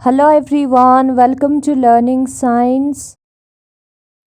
Hello everyone, welcome to learning science.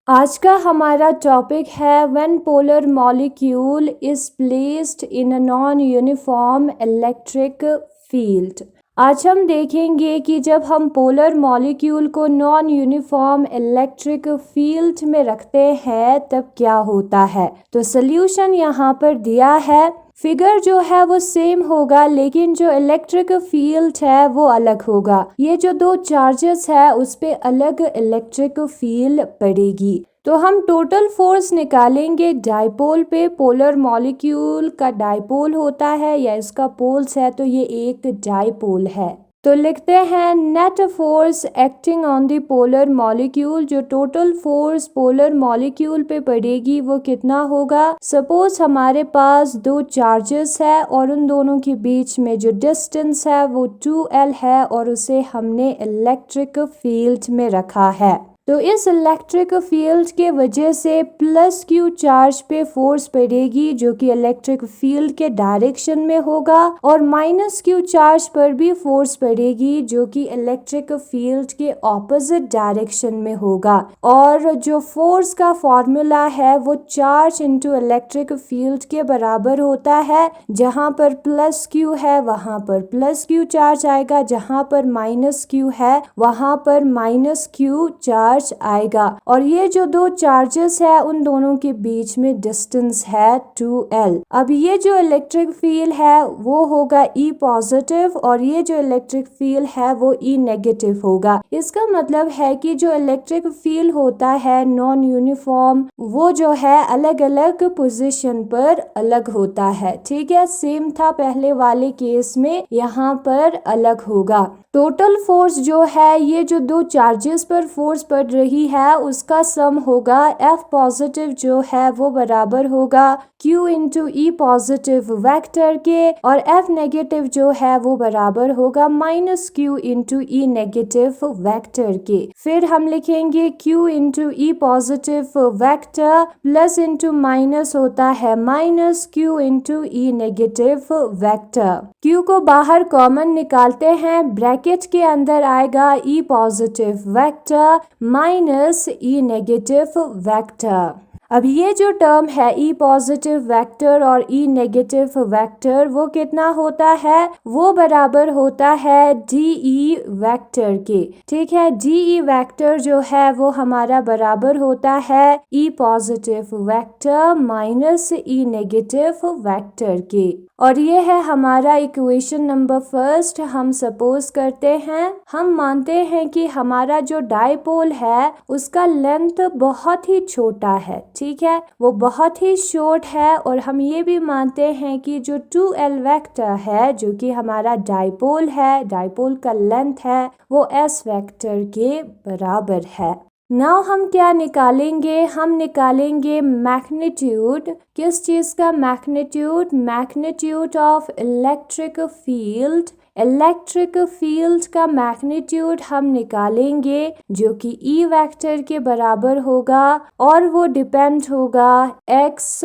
आज का हमारा टॉपिक है when polar molecule is placed in a non uniform electric field. आज हम देखेंगे कि जब हम पोलर मॉलिक्यूल को नॉन यूनिफॉर्म इलेक्ट्रिक फील्ड में रखते हैं तब क्या होता है। तो सल्यूशन यहाँ पर दिया है। फिगर जो है वो सेम होगा लेकिन जो इलेक्ट्रिक फील्ड है वो अलग होगा। ये जो दो चार्जेस है उस पे अलग इलेक्ट्रिक फील्ड पड़ेगी। तो हम टोटल फोर्स निकालेंगे डाइपोल पे। पोलर मॉलिक्यूल का डाइपोल होता है या इसका पोल्स है तो ये एक डाइपोल है। तो लिखते हैं net force acting on the polar molecule. जो टोटल फोर्स पोलर मॉलिक्यूल पे पड़ेगी वो कितना होगा। सपोज हमारे पास दो चार्जेस है और उन दोनों के बीच में जो डिस्टेंस है वो 2L है और उसे हमने इलेक्ट्रिक फील्ड में रखा है। तो इस इलेक्ट्रिक फील्ड के वजह से प्लस Q चार्ज पे फोर्स पड़ेगी जो कि इलेक्ट्रिक फील्ड के डायरेक्शन में होगा और माइनस Q चार्ज पर भी फोर्स पड़ेगी जो कि इलेक्ट्रिक फील्ड के ऑपोजिट डायरेक्शन में होगा। और जो फोर्स का फॉर्मूला है वो चार्ज इनटू इलेक्ट्रिक फील्ड के बराबर होता है। जहां पर प्लस Q है वहां पर प्लस Q चार्ज आएगा, जहां पर माइनस Q है वहां पर माइनस Q चार्ज आएगा। और ये जो दो चार्जेस है उन दोनों के बीच में डिस्टेंस है 2L। अब ये जो इलेक्ट्रिक फील्ड है वो होगा E पॉजिटिव और ये जो इलेक्ट्रिक फील्ड है वो E नेगेटिव होगा। इसका मतलब है कि जो इलेक्ट्रिक फील्ड होता है नॉन यूनिफॉर्म वो जो है अलग अलग पोजीशन पर अलग होता है। ठीक है, सेम था पहले वाले केस में, यहाँ पर अलग होगा। टोटल फोर्स जो है ये जो दो चार्जेस पर फोर्स पड़ रही है उसका सम होगा F पॉजिटिव जो है वो बराबर होगा Q into E positive vector के और F नेगेटिव जो है वो बराबर होगा minus Q into E negative vector के। फिर हम लिखेंगे Q into E positive vector plus into minus होता है minus Q into E negative vector. Q को बाहर कॉमन निकालते हैं, ब्रैकेट के अंदर आएगा E positive vector minus E negative vector. अब ये जो टर्म है E पॉजिटिव वेक्टर और E नेगेटिव वेक्टर वो कितना होता है, वो बराबर होता है DE वेक्टर के। ठीक है, DE वेक्टर जो है वो हमारा बराबर होता है E positive vector minus E negative vector के। और ये है हमारा इक्वेशन नंबर फर्स्ट। हम सपोज करते हैं, हम मानते हैं कि हमारा जो डाइपोल है उसका लेंथ बहुत ही छोटा है। ठीक है, वो बहुत ही शॉर्ट है और हम ये भी मानते हैं कि जो 2L वेक्टर है जो कि हमारा डाइपोल है, डाइपोल का लेंथ है वो S वेक्टर के बराबर है। नाउ हम क्या निकालेंगे, हम निकालेंगे मैग्नीट्यूड। किस चीज़ का magnitude, magnitude of electric field. Electric field का मैग्नीट्यूड हम निकालेंगे जो कि E वेक्टर के बराबर होगा और वो डिपेंड होगा X,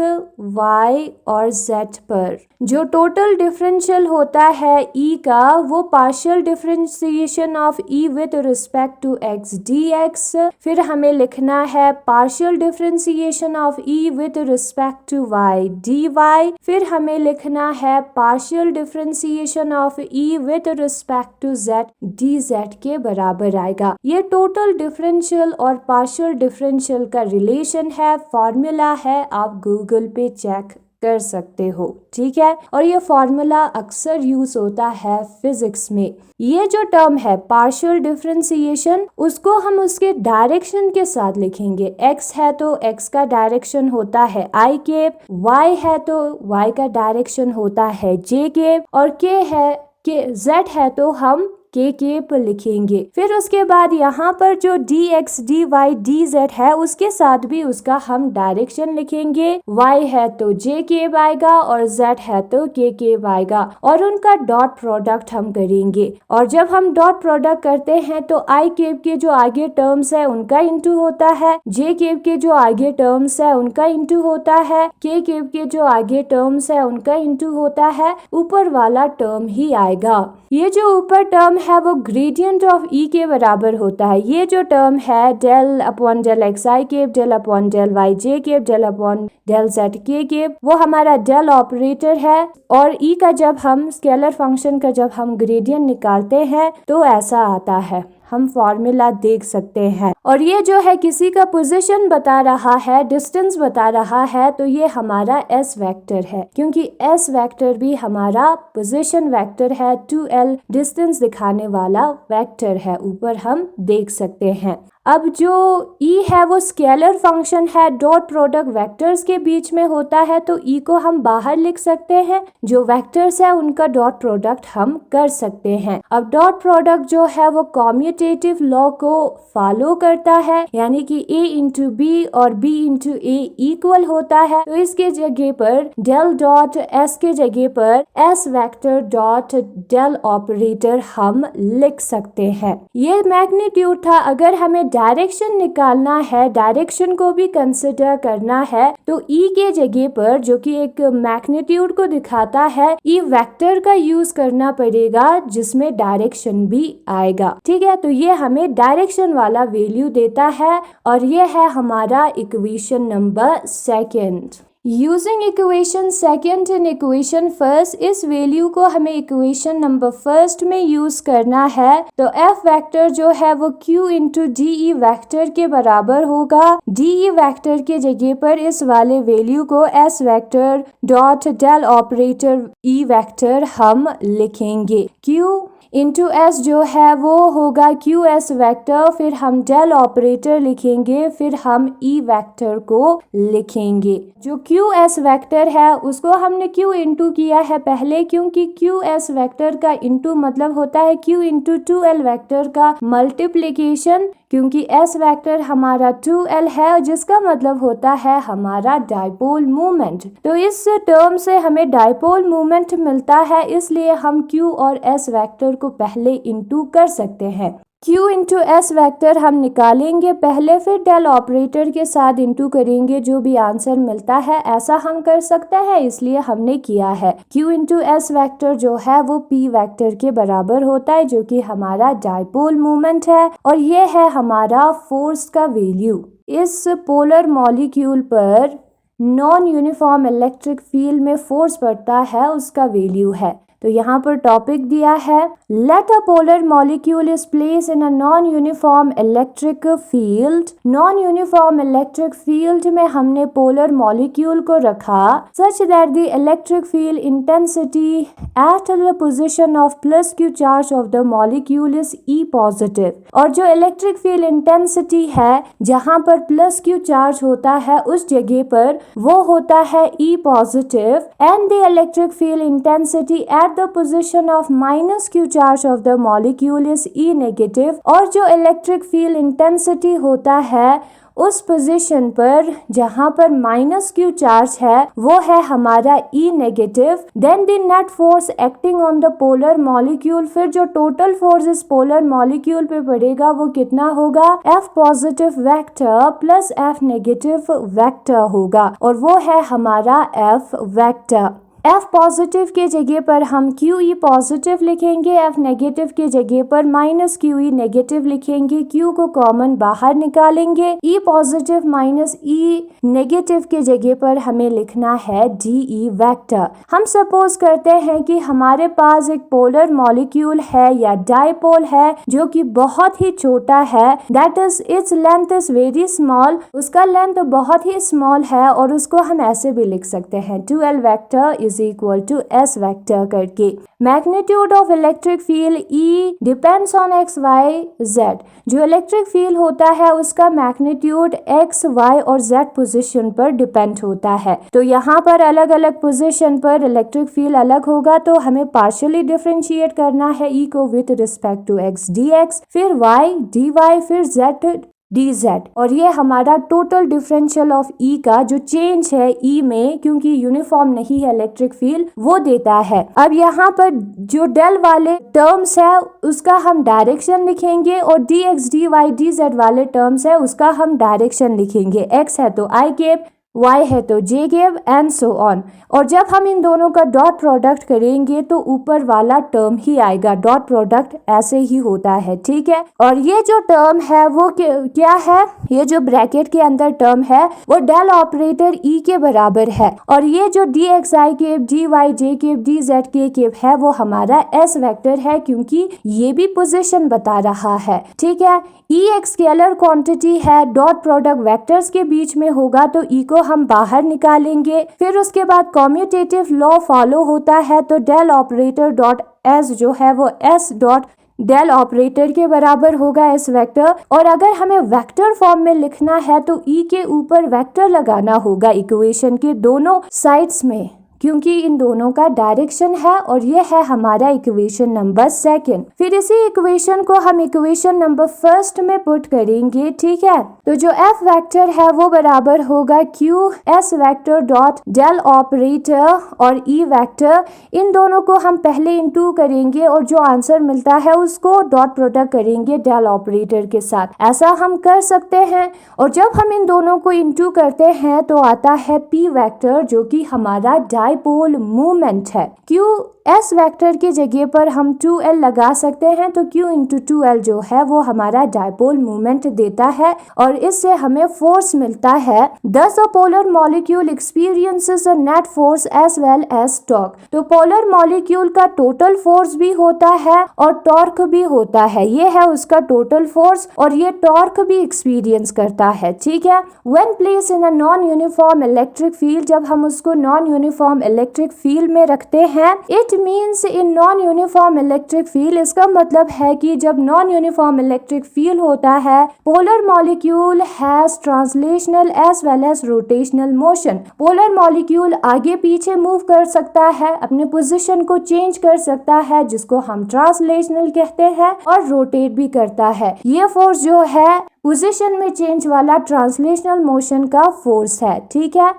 Y और Z पर। जो टोटल डिफरेंशियल होता है E का वो partial differentiation of E with respect to X dx। फिर हमें लिखना है partial differentiation of E with respect to Y dy। फिर हमें लिखना है partial differentiation of E with respect to Z dz के बराबर आएगा। ये टोटल डिफरेंशियल और पार्शियल डिफरेंशियल का रिलेशन है, फॉर्मूला है, आप गूगल पे चेक कर सकते हो। ठीक है, और ये फॉर्मूला अक्सर यूज होता है फिजिक्स में। ये जो टर्म है पार्शियल डिफरेंशिएशन उसको हम उसके डायरेक्शन के साथ लिखेंगे। x है तो x का डायरेक्शन होता है i केप, y है तो y का डायरेक्शन होता है j केप और k है कि z है तो हम k केप लिखेंगे। फिर उसके बाद यहाँ पर जो dx dy dz है उसके साथ भी उसका हम डायरेक्शन लिखेंगे। y है तो j केप आएगा और z है तो k केप आएगा और उनका डॉट प्रोडक्ट हम करेंगे। और जब हम डॉट प्रोडक्ट करते हैं तो i केप के जो आगे टर्म्स है उनका इंटू होता है, j केप के जो आगे टर्म्स है उनका इंटू होता है, k केप के जो आगे टर्म्स है उनका इंटू होता है, ऊपर वाला टर्म ही आएगा। ये जो ऊपर टर्म है वो ग्रेडियंट ऑफ ई के बराबर होता है। ये जो टर्म है del upon del X I cap, del upon del Y J cap, del upon del Z K cap, वो हमारा डेल ऑपरेटर है। और ई का जब हम स्केलर फंक्शन का जब हम ग्रेडियंट निकालते हैं तो ऐसा आता है, हम फॉर्मूला देख सकते हैं। और ये जो है किसी का पोजीशन बता रहा है, डिस्टेंस बता रहा है, तो ये हमारा एस वेक्टर है, क्योंकि एस वेक्टर भी हमारा पोजीशन वेक्टर है, 2l डिस्टेंस दिखाने वाला वेक्टर है, ऊपर हम देख सकते हैं। अब जो ई है वो स्केलर फंक्शन है, डॉट प्रोडक्ट वेक्टर्स के बीच में होता है, तो ई को हम बाहर लिख सकते हैं, जो वेक्टर्स है उनका डॉट प्रोडक्ट हम कर सकते हैं। अब डॉट प्रोडक्ट जो है वो कॉम्यूटेटिव लॉ को फॉलो करता है, यानी कि a इंटू बी और b इंटू ए इक्वल होता है। तो इसके जगह पर डेल डॉट s के जगह पर s vector dot del operator हम लिख सकते हैं। ये मैग्नीट्यूड था। अगर हमें डायरेक्शन निकालना है, डायरेक्शन को भी कंसिडर करना है, तो ई के जगह पर जो कि एक मैग्नीट्यूड को दिखाता है, ई वेक्टर का यूज करना पड़ेगा जिसमें डायरेक्शन भी आएगा। ठीक है, तो ये हमें डायरेक्शन वाला वैल्यू देता है और ये है हमारा equation number second. Using equation second and equation first, इस वैल्यू को हमें इक्वेशन नंबर फर्स्ट में यूज करना है। तो एफ वेक्टर जो है वो Q into D E vector के बराबर होगा। डी ई वैक्टर के जगह पर इस वाले वैल्यू को S vector dot del operator E vector हम लिखेंगे। क्यू इंटू एस जो है वो होगा क्यू एस वेक्टर, फिर हम डेल ऑपरेटर लिखेंगे, फिर हम ई वेक्टर को लिखेंगे। जो क्यू एस वेक्टर है उसको हमने क्यू इंटू किया है पहले, क्योंकि क्यू एस वेक्टर का इंटू मतलब होता है क्यू इंटू 2l वेक्टर का मल्टीप्लीकेशन, क्योंकि एस वेक्टर हमारा 2l है, जिसका मतलब होता है हमारा डाइपोल मोमेंट। तो इस टर्म से हमें डाइपोल मोमेंट मिलता है, इसलिए हम क्यू और एस वेक्टर को पहले इंटू कर सकते हैं। Q इंटू एस वेक्टर हम निकालेंगे पहले, फिर डेल ऑपरेटर के साथ इंटू करेंगे, जो भी आंसर मिलता है ऐसा हम कर सकते हैं, इसलिए हमने किया है। Q इंटू एस वेक्टर जो है वो P वेक्टर के बराबर होता है, जो कि हमारा डाइपोल मोमेंट है, और ये है हमारा फोर्स का वैल्यू। इस पोलर मॉलिक्यूल पर नॉन यूनिफॉर्म इलेक्ट्रिक फील्ड में फोर्स पड़ता है, उसका वैल्यू है। तो यहाँ पर टॉपिक दिया है, let a polar molecule is place in a non uniform electric field. Non uniform electric field में हमने पोलर मॉलिक्यूल को रखा such that the electric field intensity at the position of plus Q charge of the molecule is E positive. और जो electric field intensity है जहाँ पर plus Q charge होता है उस जगह पर वो होता है E positive, and the electric field intensity at the position of minus q charge of the molecule is E negative। और जो इलेक्ट्रिक फील्ड इंटेंसिटी होता है उस पोजीशन पर जहाँ पर माइनस क्यू चार्ज है वो है हमारा E negative. Then the net force acting on the polar molecule, फिर जो टोटल फोर्स इस पोलर मॉलिक्यूल पे पड़ेगा वो कितना होगा, F positive vector plus F negative vector होगा, और वो है हमारा F वेक्टर। F पॉजिटिव के जगह पर हम QE पॉजिटिव लिखेंगे, F नेगेटिव के जगह पर माइनस QE नेगेटिव लिखेंगे, Q को कॉमन बाहर निकालेंगे, E positive minus E negative के जगह पर हमें लिखना है DE वेक्टर। हम सपोज करते हैं कि हमारे पास एक पोलर मॉलिक्यूल है या डाइपोल है जो कि बहुत ही छोटा है, that is its length is very small, उसका लेंथ बहुत ही स्मॉल है, और उसको हम ऐसे भी लिख सकते हैं 2l vector is equal to S vector करके। Magnitude of electric field E depends on X Y Z. जो इलेक्ट्रिक फील्ड होता है उसका मैग्नीट्यूड एक्स वाई और जेड पोजीशन पर डिपेंड होता है। तो यहाँ पर अलग अलग पोजीशन पर इलेक्ट्रिक फील्ड अलग होगा, तो हमें पार्शियली डिफरेंशिएट करना है E को with respect to X D X, फिर वाई डी वाई, फिर जेड dz, और ये हमारा टोटल डिफरेंशियल ऑफ E का जो चेंज है E में, क्योंकि यूनिफॉर्म नहीं है इलेक्ट्रिक फील्ड, वो देता है। अब यहाँ पर जो डेल वाले टर्म्स है उसका हम डायरेक्शन लिखेंगे, और dx dy dz वाले टर्म्स है उसका हम डायरेक्शन लिखेंगे। x है तो i केप, y है तो j cab and so on. और जब हम इन दोनों का डॉट प्रोडक्ट करेंगे तो ऊपर वाला टर्म ही आएगा। डॉट प्रोडक्ट ऐसे ही होता है, ठीक है। और ये जो टर्म है वो क्या है, ये जो ब्रैकेट के अंदर टर्म है वो डेल ऑपरेटर ई के बराबर है। और ये जो डी एक्स आई केब डी वाई जे केब डी जेड के केब है वो हमारा एस वेक्टर है, क्योंकि ये भी पोजीशन बता रहा है, ठीक है। ई एक स्केलर क्वांटिटी है, डॉट प्रोडक्ट वेक्टर्स के बीच में होगा तो ई को हम बाहर निकालेंगे। फिर उसके बाद कॉम्यूटेटिव लॉ फॉलो होता है, तो डेल ऑपरेटर डॉट एस जो है वो एस डॉट डेल ऑपरेटर के बराबर होगा एस वेक्टर। और अगर हमें वेक्टर फॉर्म में लिखना है तो ई के ऊपर वेक्टर लगाना होगा इक्वेशन के दोनों साइड्स में, क्योंकि इन दोनों का डायरेक्शन है। और ये है हमारा इक्वेशन नंबर सेकंड। फिर इसी इक्वेशन को हम इक्वेशन नंबर फर्स्ट में पुट करेंगे, ठीक है। तो जो एफ वेक्टर है वो बराबर होगा Q S vector dot del operator और ई वेक्टर, इन दोनों को हम पहले इनटू करेंगे और जो आंसर मिलता है उसको डॉट प्रोडक्ट करेंगे डेल ऑपरेटर के साथ। ऐसा हम कर सकते हैं। और जब हम इन दोनों को इनटू करते हैं तो आता है पी वेक्टर, जो कि हमारा डाइपोल मूवमेंट है। क्यू एस वेक्टर की जगह पर हम 2l लगा सकते हैं, तो q इंटू 2l जो है वो हमारा डाइपोल मूवमेंट देता है और इससे हमें फोर्स मिलता है। Thus a polar molecule experiences a net force as well as torque। तो पोलर मॉलिक्यूल का टोटल फोर्स भी होता है और टॉर्क भी होता है। ये है उसका टोटल फोर्स और ये टॉर्क भी एक्सपीरियंस करता है, ठीक है। When placed in a non-uniform electric field, जब हम उसको नॉन यूनिफॉर्म इलेक्ट्रिक फील्ड में रखते हैं, it means in non uniform electric field, इसका मतलब है कि जब नॉन यूनिफॉर्म इलेक्ट्रिक फील्ड होता है, polar molecule has translational as well as rotational motion. Polar molecule आगे पीछे मूव कर सकता है, अपने पोजीशन को चेंज कर सकता है, जिसको हम ट्रांसलेशनल कहते हैं, और रोटेट भी करता है। ये फोर्स जो है पोजीशन में चेंज वाला ट्रांसलेशनल मोशन का फोर्स है, ठीक है।